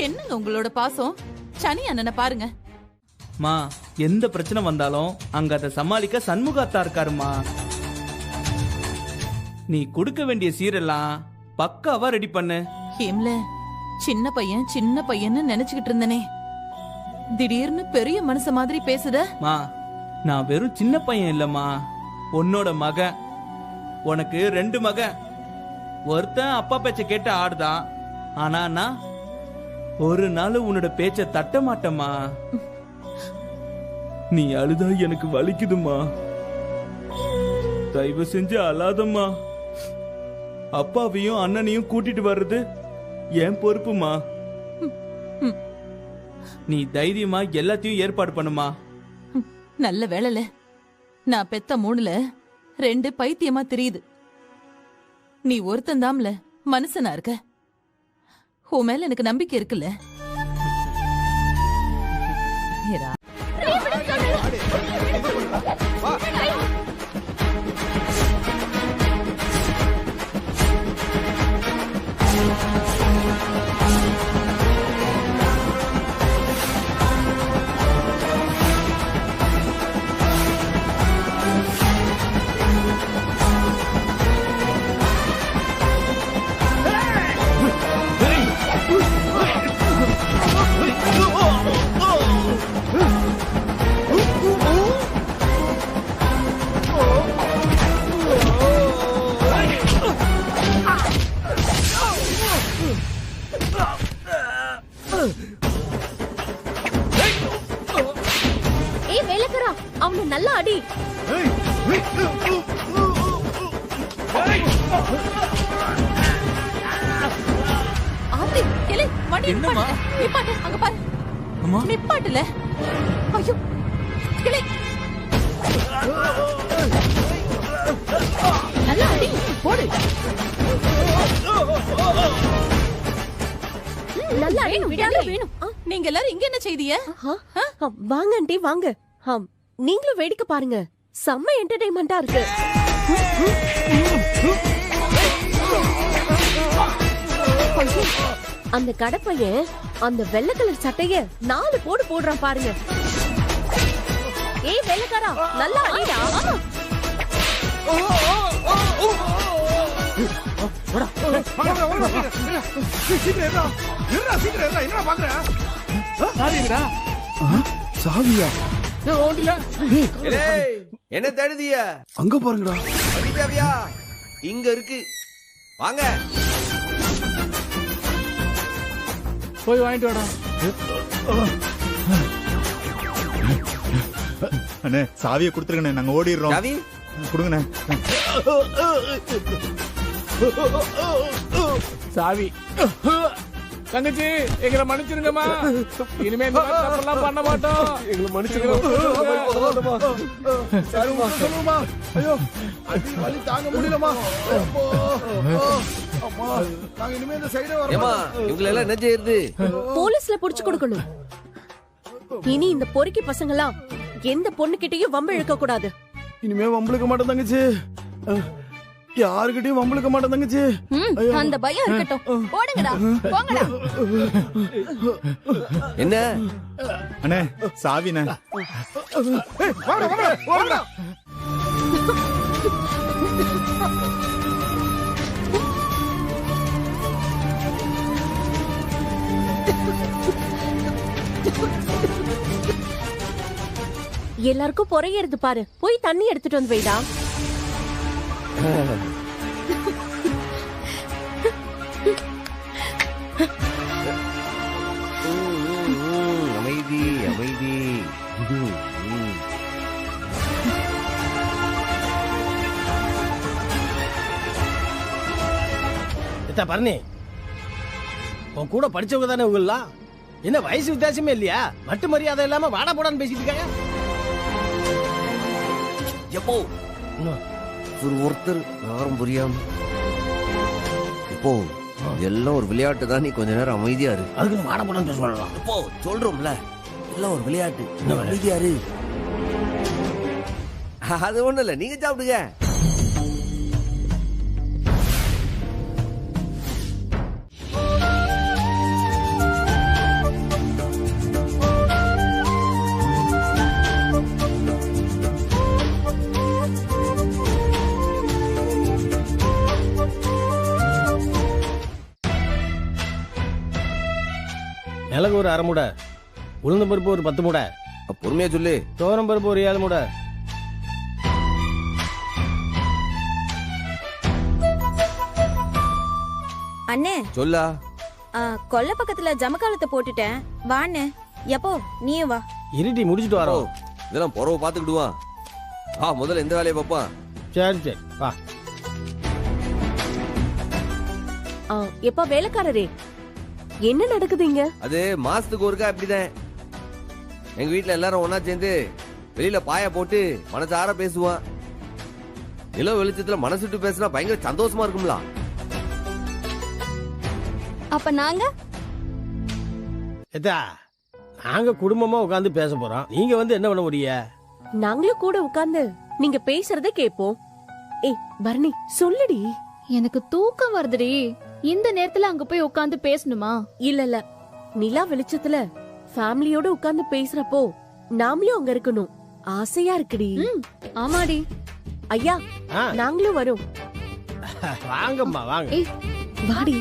என்னங்க உங்களோட பாசம்? சனி அண்ணனை பாருங்க. மா எந்த பிரச்சனை வந்தாலும் அங்க அதை சமாளிக்க சண்முகாத்தா இருக்காருமா. நீ கொடுக்க வேண்டிய சீரெல்லாம் பக்காவா ரெடி பண்ணு. ஹேம்ல சின்ன பையன்னு நினைச்சுக்கிட்டு இருந்தனே, திடீர்னு பெரிய மனுஷ மாதிரி பேசுத. மா நான் வெறும் சின்ன பையன் இல்லம்மா, உன்னோட மகன். உனக்கு 2 மகன். ஒருத்தன் அப்பா பேச்ச கேட்டு ஆடுதான், ஆனா நான் ஒரு நாள் உன்னோட பேச்ச தட்ட மாட்டேம்மா. நீ அழுதா எனக்கு வலிக்குதுமா. தயவு செஞ்சு அழாதம்மா. அப்பாவையும் அண்ணனையும் கூட்டிட்டு வர்றது என் பொறுப்புமா. நீ தைரியமா எல்லாத்தையும் ஏற்பாடு பண்ணுமா. நல்ல வேலைல நான் பெத்த 3ல 2 பைத்தியமா தெரியுது. நீ ஒருத்தந்தாம்ல மனுஷனா இருக்க. உன் மேல எனக்கு நம்பிக்கை இருக்குல்ல. ஏய் வேலைக்காரா, அவனை நல்லா அடி. ஆத்தி கேளு, வண்டி நிப்பாட்டு. அங்க பாரு. நிப்பாட்டுல. ஐயோ கேளு. நல்லா அடி போடு. நல்லா அடி, விடாத வேணும். நீங்க எல்லாரும் இங்க என்ன செய்தீங்க? வாங்க ஆண்டி வாங்க. நீங்களும் வேடிக்கை பாருங்க. செம்ம என்டர்டெயின்மெண்டா இருக்கு. அந்த கடப்பையன் அந்த வெள்ளை கலர் சட்டைய 4 போடு போடுறான் பாருங்க. ஏய் வெள்ளக்காரா, நல்லா அடிடா. சாவியா? என்ன தேடுதிய? அங்க பாருங்கடா. சாவியா இங்க இருக்கு, வாங்க போய் வாங்கிட்டு வாடா. அண்ணே சாவியை கொடுத்துருங்கண்ணே, நாங்க ஓடிடுறோம். சாவி கொடுங்கண்ணே. சாவி தங்கச்சி எங்களை மன்னிச்சிருங்கம்மா. இனிமே இந்த மாதிரி தப்பெல்லாம் பண்ண மாட்டோம். எங்களை மன்னிச்சிருங்க. ஐயோ அடி வலி தாங்க முடியலமா. அம்மா நாங்க இனிமே இந்த சைடே வர மாட்டோம். இவங்க எல்லாம் என்ன செய்யுது? போலீஸ்ல புடிச்சு கொடுக்கணும். இனி இந்த பொறுக்கி யாருக்கிட்டையும் வம்பளுக்க மாட்டேன் தங்கச்சி. அந்த பயம் இருக்கட்டும். போடுங்கடா, போங்கடா. என்ன அண்ணே சாவிண்ணே. எல்லாருக்கும் பொறையறது பாரு. போய் தண்ணி எடுத்துட்டு வந்து வைடா. அமைதி அமைதி. பரணி, உன் கூட படிச்சவங்க தானே இவங்கெல்லாம்? என்ன வயசு வித்தியாசமே இல்லையா? மட்டு மரியாதை இல்லாம வாடா போடான்னு பேசிட்டு இருக்காங்க. எப்போ ஒருத்தர் யாரும் புரியாம இப்போ எல்லாம் ஒரு விளையாட்டு தான். நீ கொஞ்ச நேரம் அமைதியா இரு. அதுக்கு வாடா போடான்னு சொல்லலாம். இப்போ சொல்றோம்ல, எல்லாம் ஒரு விளையாட்டு. அமைதியா இரு. அது ஒண்ணு இல்ல, நீங்க சாப்பிடுங்க. மிளகு ஒரு 1/2 மூடை, உளுந்தம் பருப்பு ஒரு 10 மூடை. பொறுமையா சொல்லு. துவரம் பருப்பு ஒரு 7 மூடை. அண்ணே சொல்லா. கொல்ல பக்கத்துல ஜமக்காலத்தை போட்டுட்டேன். வாண்ணே. எப்போ நீயும் வா. இருட்டி முடிச்சிட்டு வரோம். இதெல்லாம் பொறவை பாத்துக்கிடுவான். முதல்ல எந்த வேலையை பாப்பான். சரி சரி வா. எப்ப வேலைக்காரரே, என்ன நடக்குதுங்க? அது மாசத்துக்கு ஒருக்கா இப்படிதான். எங்க வீட்டுல எல்லாரும் ஒன்னா சேர்ந்து வெளியில பாய போட்டு மனசார பேசுவான். நில வெளிச்சத்துல மனசுட்டு பேசினா பயங்கர சந்தோஷமா இருக்கும்ல. அப்ப நாங்க நாங்க குடும்பமா உட்கார்ந்து பேச போறோம். நீங்க வந்து என்ன பண்ண முடிய? நாங்களும் கூட உட்கார்ந்து நீங்க பேசுறத கேப்போம். ஏய் பரணி, சொல்லுடி. எனக்கு தூக்கம் வருதுடி. இந்த நேரத்துல அங்க போய் உட்கார்ந்து பேசணுமா? இல்ல, நிலா வெளிச்சத்துல ஃபேமிலியோட உட்கார்ந்து பேசுறப்போ நாமளும் அங்க இருக்கணும். ஆசையா இருக்குடி. ஆமாடி. ஐயா, நாங்களும் வரோம். வாங்கம்மா வாங்க. ஏய் வாடி.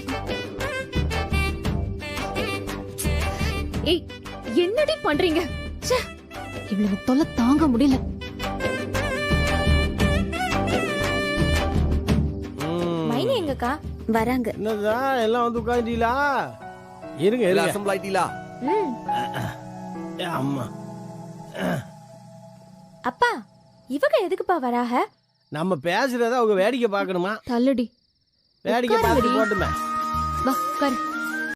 ஏய் என்னடி பண்றீங்க? இவ்வளவு தொல்லை தாங்க முடியல. மைனி எங்கக்கா? வராங்க. என்னதான் எல்லாம் வந்து உட்காந்துட்டீங்களா? இருங்க எல்லாம் அசம்பிள் ஆயிட்டீங்களா? அம்மா அப்பா, இவங்க எதுக்குப்பா வராக? நம்ம பேசுறத அவங்க வேடிக்கை பார்க்கணுமா? தள்ளுடி. வேடிக்கை பார்த்து போட்டுமே. வா உட்காரு.